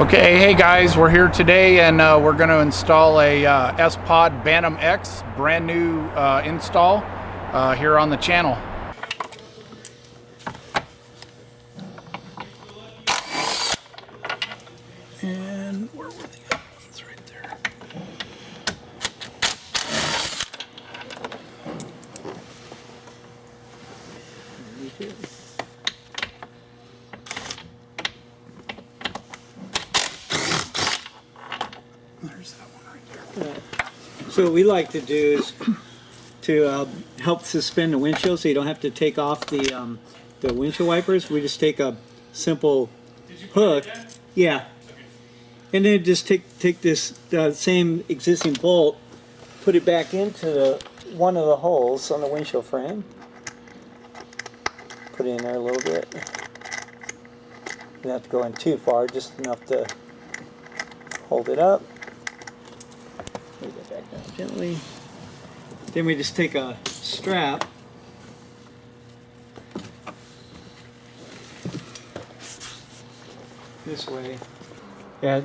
Okay, hey guys, we're here today and we're going to install a sPOD Bantam X, brand new install here on the channel. And where were the other ones? Right there. There's that one right there. So what we like to do is to help suspend the windshield so you don't have to take off the windshield wipers. We just take a simple hook. Yeah. And then just take this same existing bolt, put it back into one of the holes on the windshield frame. Put it in there a little bit. You don't have to go in too far, just enough to hold it up. Put it back down gently. Then we just take a strap. This way. Yeah,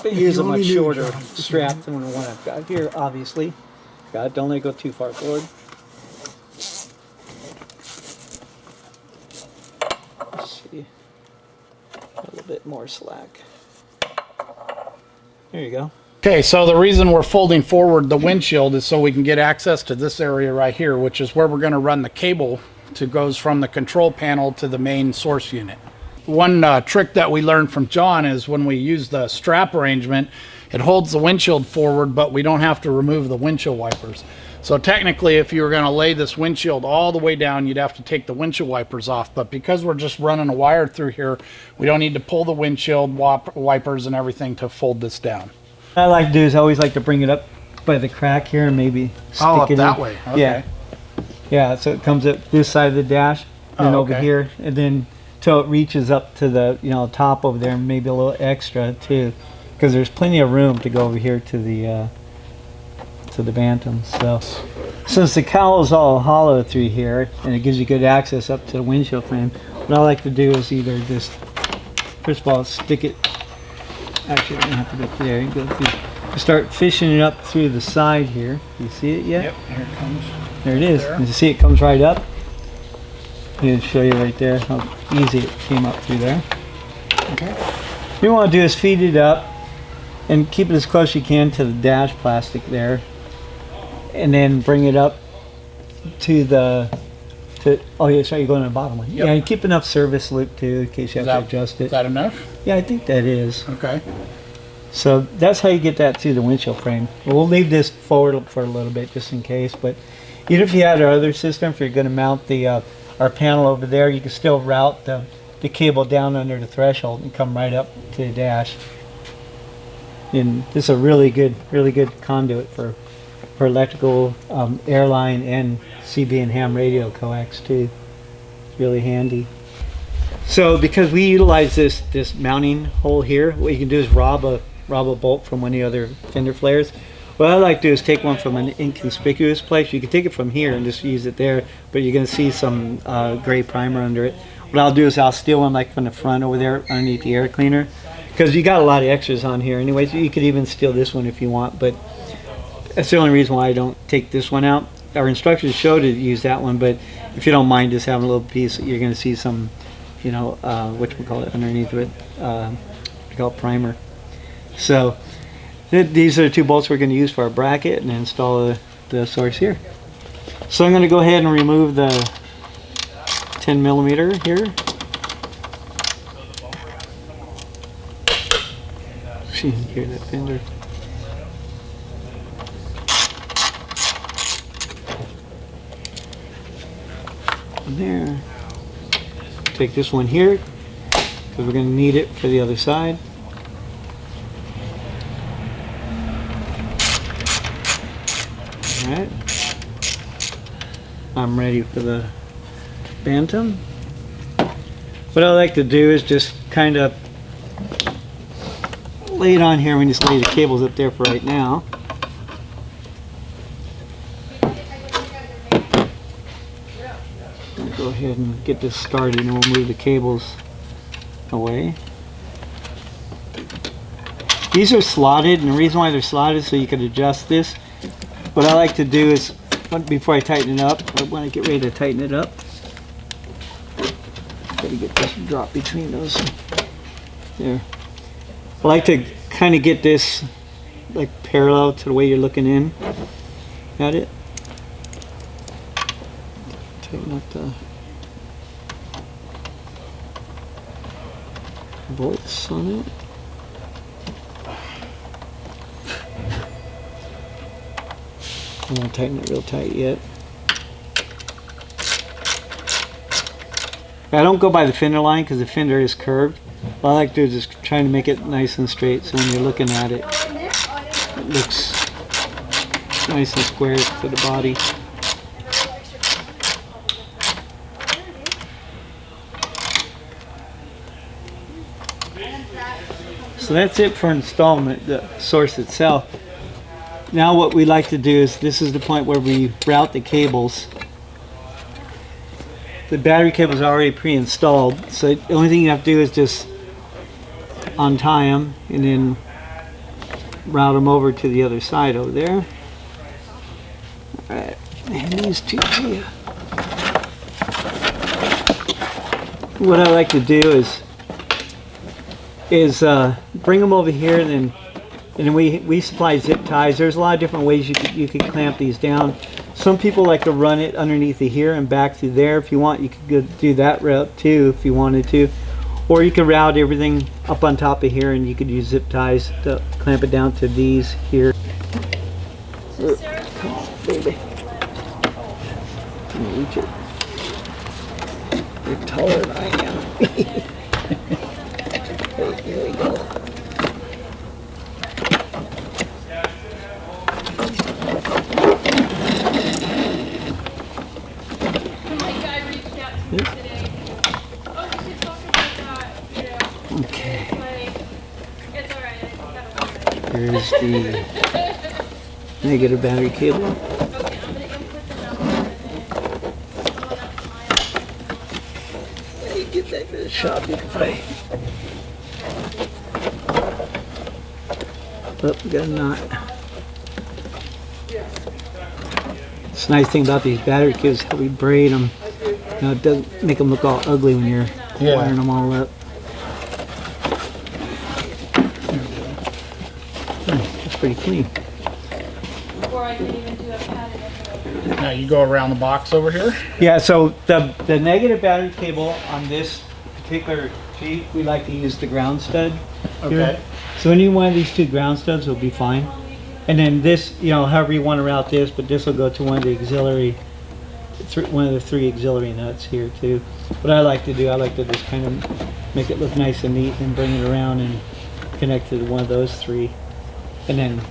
here's a much shorter strap than the one I've got here, obviously. Don't let it go too far forward. Let's see. A little bit more slack. There you go. Okay, so the reason we're folding forward the windshield is so we can get access to this area right here, which is where we're going to run the cable to goes from the control panel to the main source unit. One trick that we learned from John is when we use the strap arrangement, it holds the windshield forward, but we don't have to remove the windshield wipers. So technically, if you were going to lay this windshield all the way down, you'd have to take the windshield wipers off. But because we're just running a wire through here, we don't need to pull the windshield wipers and everything to fold this down. What I like to do is I always like to bring it up by the crack here and maybe stick up it that in. way. Okay. Yeah. Yeah, so it comes up this side of the dash and over here, and then till it reaches up to the top over there, and maybe a little extra too, because there's plenty of room to go over here to the Bantam. So since the cowl is all hollow through here and it gives you good access up to the windshield frame, what I like to do is either just first of all stick it. Actually, I don't have to go through there. You go through. Start fishing it up through the side here. You see it yet? Yep. Here it comes. There it is. There. You see it comes right up. I'll show you right there how easy it came up through there. Okay. What you want to do is feed it up and keep it as close as you can to the dash plastic there, and then bring it up to the. Oh yeah, sorry, you're going to the bottom one. Yep. Yeah, and keep enough service loop too in case you have to adjust it. Is that enough? Yeah, I think that is. Okay. So that's how you get that through the windshield frame. We'll leave this forward for a little bit just in case, but even if you had our other system, if you're going to mount the our panel over there, you can still route the cable down under the threshold and come right up to the dash. And this is a really good conduit for electrical, airline, and CB and ham radio coax too. It's really handy. So because we utilize this mounting hole here, what you can do is rob a bolt from one of the other fender flares. What I like to do is take one from an inconspicuous place. You can take it from here and just use it there, but you're going to see some gray primer under it. What I'll do is I'll steal one like from the front over there underneath the air cleaner, because you got a lot of extras on here anyway, so you could even steal this one if you want, but that's the only reason why I don't take this one out. Our instructions show to use that one, but if you don't mind just having a little piece, you're going to see some, whatchamacallit underneath it, we call it primer. So these are the two bolts we're going to use for our bracket and install the source here. So I'm going to go ahead and remove the 10 millimeter here. See, hear that fender. And there. Take this one here because we're going to need it for the other side. Alright, I'm ready for the Bantam. What I like to do is just kind of lay it on here. We just lay the cables up there for right now. I'll go ahead and get this started and we'll move the cables away. These are slotted, and the reason why they're slotted is so you can adjust this. What I like to do is, before I tighten it up, or when I get ready to tighten it up, gotta get this drop between those. There. I like to kind of get this like parallel to the way you're looking in at it. Tighten up the bolts on it. I won't tighten it real tight yet. I don't go by the fender line because the fender is curved. What I like to do is just trying to make it nice and straight, so when you're looking at it, it looks nice and square to the body. So that's it for installing the source itself. Now what we like to do is, this is the point where we route the cables. The battery cable is already pre-installed, so the only thing you have to do is just untie them and then route them over to the other side over there. Alright, and these two to you. What I like to do is bring them over here, and then we supply zip ties. There's a lot of different ways you could clamp these down. Some people like to run it underneath of here and back through there. If you want, you could go do that route too if you wanted to. Or you could route everything up on top of here, and you could use zip ties to clamp it down to these here. Come on, baby. Can you reach it? You're taller than I am. Hey, here we go. Okay. Here's the negative battery cable. When you get back to the shop, you can probably. Oh, we got a knot. It's a nice thing about these battery cables, how we braid them. You know, it doesn't make them look all ugly when you're wiring them all up. That's pretty clean. Now you go around the box over here. Yeah, so the negative battery cable on this particular Jeep, we like to use the ground stud. Okay. Here. So any one of these two ground studs will be fine. And then this, you know, however you want to route this, but this will go to one of the auxiliary, one of the three auxiliary nuts here too. What I like to do, I like to just kind of make it look nice and neat and bring it around and connect to one of those three. And then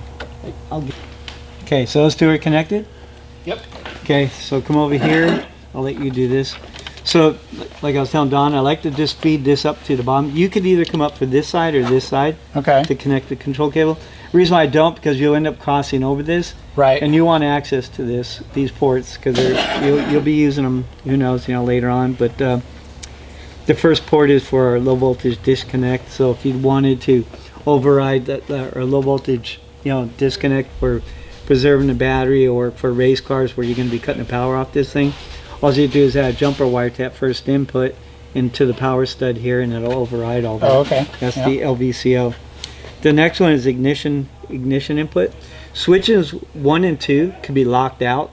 okay, so those two are connected? Yep. Okay, so come over here. I'll let you do this. So, like I was telling Don, I like to just feed this up to the bottom. You could either come up for this side or this side to connect the control cable. The reason why I don't, because you'll end up crossing over this. Right. And you want access to these ports, because you'll be using them, who knows, later on. But the first port is for our low voltage disconnect. So if you wanted to override that or low voltage, disconnect for preserving the battery, or for race cars where you're going to be cutting the power off this thing, all you do is add a jumper wire to that first input into the power stud here, and it'll override all that. Oh, okay. That's the LVCO. The next one is ignition input. Switches 1 and 2 can be locked out.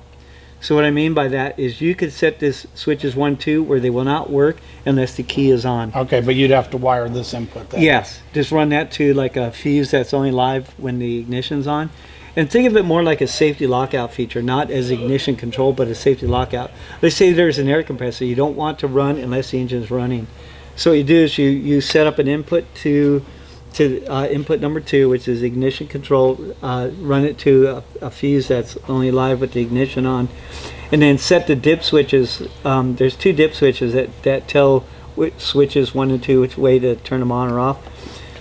So what I mean by that is you could set this switches 1, 2 where they will not work unless the key is on. Okay, but you'd have to wire this input then. Yes, just run that to like a fuse that's only live when the ignition's on. And think of it more like a safety lockout feature, not as ignition control, but a safety lockout. Let's say there's an air compressor you don't want to run unless the engine's running. So what you do is you set up an input to input number 2, which is ignition control, run it to a fuse that's only live with the ignition on, and then set the dip switches. There's 2 dip switches that tell which switches 1 and 2 which way to turn them on or off.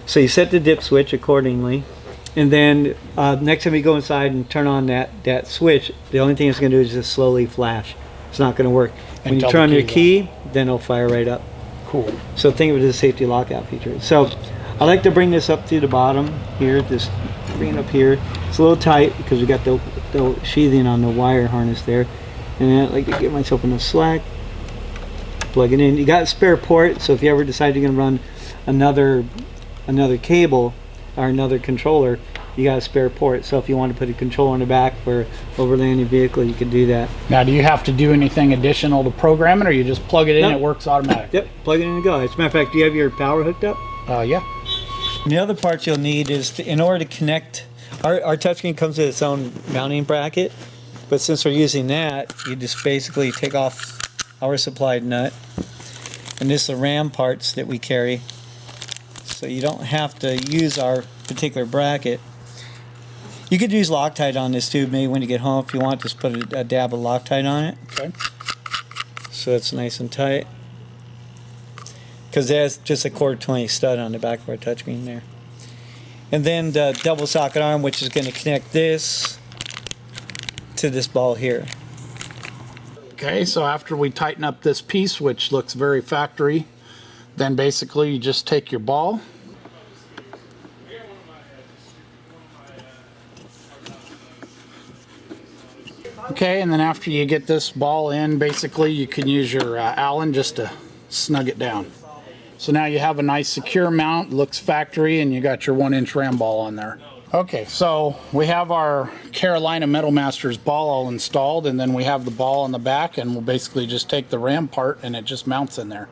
So you set the dip switch accordingly. And then next time you go inside and turn on that switch, the only thing it's going to do is just slowly flash. It's not going to work. When you turn on your key, then it'll fire right up. Cool. So think of it as a safety lockout feature. So I like to bring this up to the bottom here, bring it up here. It's a little tight because we got the sheathing on the wire harness there. And then I like to give myself enough slack. Plug it in. You got a spare port, so if you ever decide you're going to run another cable or another controller, you got a spare port. So if you want to put a controller in the back for overlanding your vehicle, you can do that. Now, do you have to do anything additional to program it, or you just plug it in and it works automatically? Yep, plug it in and go. As a matter of fact, do you have your power hooked up? Yeah. And the other parts you'll need is, in order to connect, our touchscreen comes with its own mounting bracket, but since we're using that, you just basically take off our supplied nut, and this is the RAM parts that we carry, so you don't have to use our particular bracket. You could use Loctite on this too, maybe when you get home if you want, just put a dab of Loctite on it. Okay. So it's nice and tight. Because there's just a 1/4-20 stud on the back of our touchscreen there. And then the double socket arm, which is going to connect this to this ball here. Okay, so after we tighten up this piece, which looks very factory, then basically you just take your ball, okay, and then after you get this ball in, basically you can use your Allen just to snug it down. So now you have a nice secure mount, looks factory, and you got your 1-inch ram ball on there. Okay, so we have our Carolina Metal Masters ball all installed, and then we have the ball on the back, and we'll basically just take the ram part and it just mounts in there.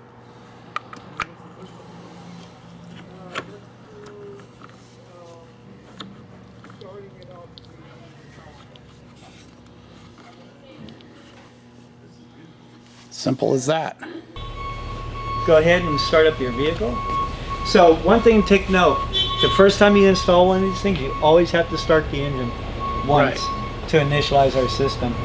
Simple as that. Go ahead and start up your vehicle. So one thing to take note, the first time you install one of these things, you always have to start the engine once to initialize our system.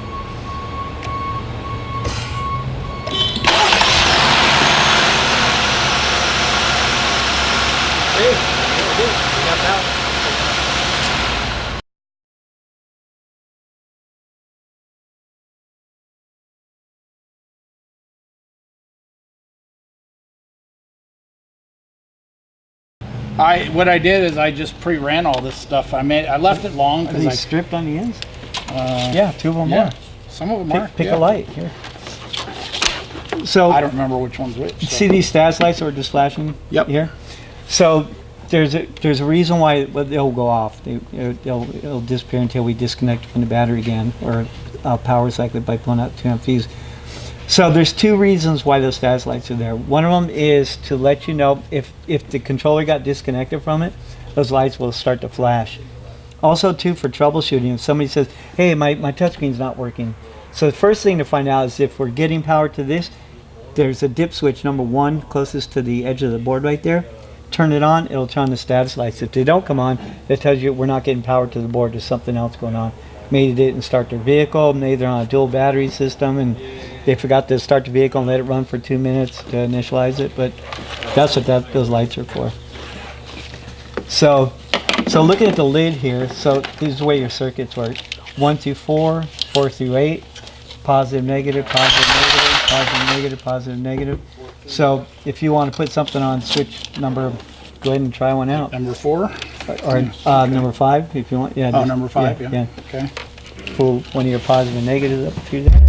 What I did is I just pre-ran all this stuff. I left it long Are because these stripped on the ends? Yeah, 2 of them yeah, are. some of them are. Pick yeah. a light here. So I don't remember which one's which. So. see these status lights that were just flashing here? So there's a reason why they'll go off. It'll disappear until we disconnect from the battery again, or power cycle by pulling out 2 amp fuse. So there's 2 reasons why those status lights are there. One of them is to let you know if the controller got disconnected from it, those lights will start to flash. Also too, for troubleshooting, if somebody says, hey, my touchscreen's not working. So the first thing to find out is if we're getting power to this, there's a dip switch number 1 closest to the edge of the board right there. Turn it on, it'll turn on the status lights. If they don't come on, that tells you we're not getting power to the board, there's something else going on. Maybe they didn't start their vehicle, maybe they're on a dual battery system and they forgot to start the vehicle and let it run for 2 minutes to initialize it, but that's what those lights are for. So looking at the lid here, so this is the way your circuits work. 1 through 4, 4 through 8, positive, negative, positive, negative, positive, negative, positive, negative. So if you want to put something on switch number, go ahead and try one out. Number 4? Or number 5 if you want. Yeah. Oh, number 5, yeah. Okay. Pull one of your positive and negatives up through there.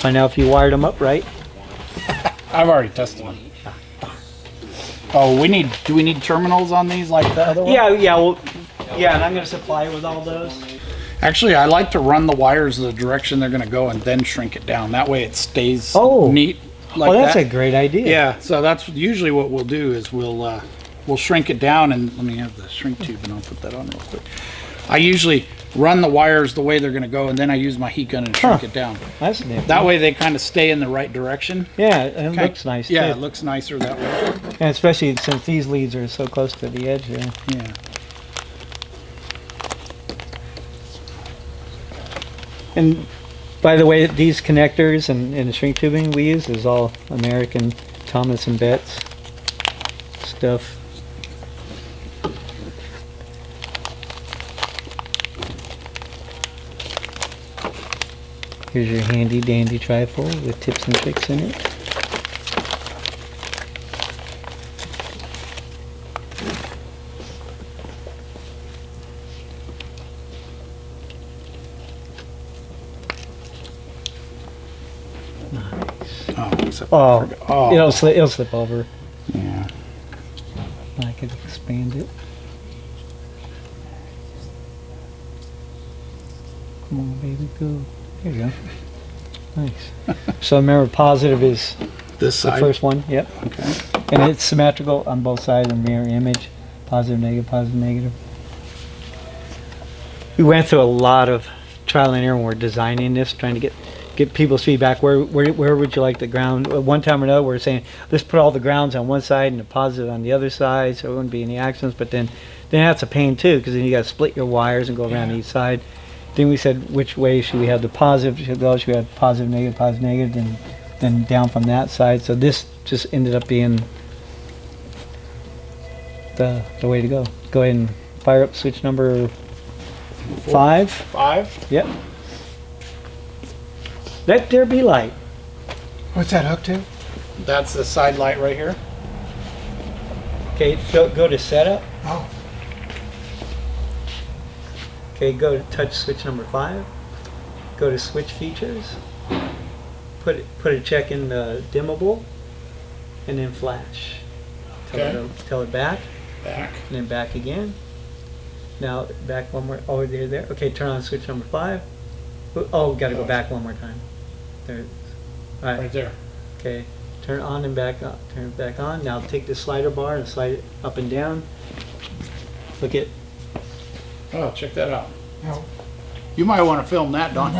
Find out if you wired them up right. I've already tested them. Oh, do we need terminals on these like the other one? Yeah, and I'm going to supply you with all those. Actually, I like to run the wires the direction they're going to go and then shrink it down. That way it stays neat like that. Oh, that's a great idea. Yeah, so that's usually what we'll do is we'll shrink it down, and let me have the shrink tube and I'll put that on real quick. I usually run the wires the way they're going to go, and then I use my heat gun and shrink it down. That's neat. That way they kind of stay in the right direction. Yeah, and it looks nice Yeah, too. it looks nicer that way. And especially since these leads are so close to the edge here. Yeah. And by the way, these connectors and the shrink tubing we use is all American Thomas and Betts stuff. Here's your handy dandy trifold with tips and tricks in it. Oh, except I forgot. Oh, it'll slip over. yeah. I could expand it. Come on, baby, go. There you go. Nice. So remember, positive is This the side. first one. Yep. Okay. And it's symmetrical on both sides of the mirror image. Positive, negative, positive, negative. We went through a lot of trial and error when we're designing this, trying to get people's feedback. Where would you like the ground? One time or another, we're saying let's put all the grounds on one side and the positive on the other side, so there wouldn't be any accidents. But then that's a pain too, because then you got to split your wires and go around each side. Then we said, which way should we have the positive? Should we have positive, negative, and then down from that side. So this just ended up being the way to go. Go ahead and fire up switch number 5. 5. Yep. Let there be light. What's that hook to? That's the side light right here. Okay, go to setup. Oh, Okay, go to touch switch number 5. Go to switch features. Put a check in the dimmable, and then flash. Tell it back, Back. and then back again. Now back one more. Oh, there. Okay, turn on switch number 5. Oh, got to go back one more time. There. All right. Right there. Okay, turn on and back up. Turn it back on. Now take the slider bar and slide it up and down. Look at. Oh, check that out. no. You might want to film that, Don.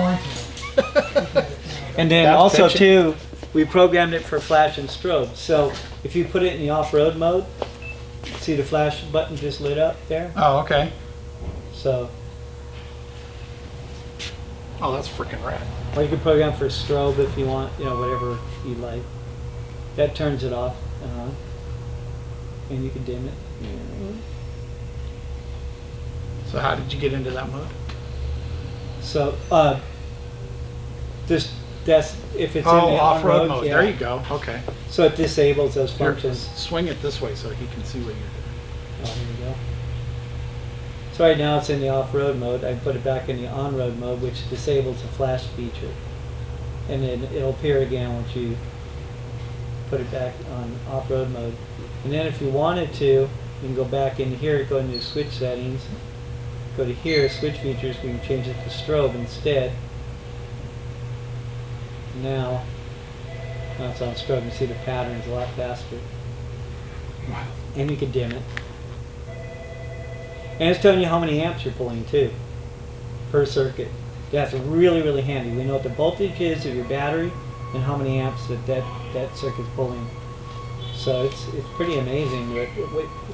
And then That's also pitching. too, we programmed it for flash and strobe. So if you put it in the off-road mode, see the flash button just lit up there? Oh, okay. So, Oh, that's freaking rad. or you can program for strobe if you want, whatever you like. That turns it off and on. And you can dim it. So how did you get into that mode? So, that's if it's in Oh, the off-road on-road mode. yeah. There you go. Okay. So it disables those Here, functions. swing it this way so he can see what you're doing. Oh, there you go. So right now it's in the off-road mode. I put it back in the on-road mode, which disables the flash feature. And then it'll appear again once you put it back on off-road mode. And then if you wanted to, you can go back in here, go into switch settings, go to here, switch features, we can change it to strobe instead. Now it's on strobe, you see the patterns a lot faster. Wow. And you can dim it. And it's telling you how many amps you're pulling too, per circuit. That's really, really handy. We know what the voltage is of your battery and how many amps that circuit's pulling. So it's pretty amazing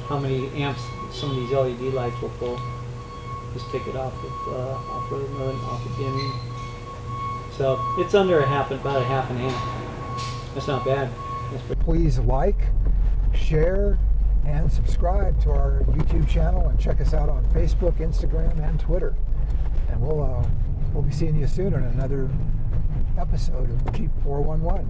how many amps some of these LED lights will pull. Just take it off of off-road mode, off of dimming. So it's under about a half an amp. That's not bad. That's pretty. Please like, share, and subscribe to our YouTube channel, and check us out on Facebook, Instagram, and Twitter. And we'll be seeing you soon in another episode of Jeep 411.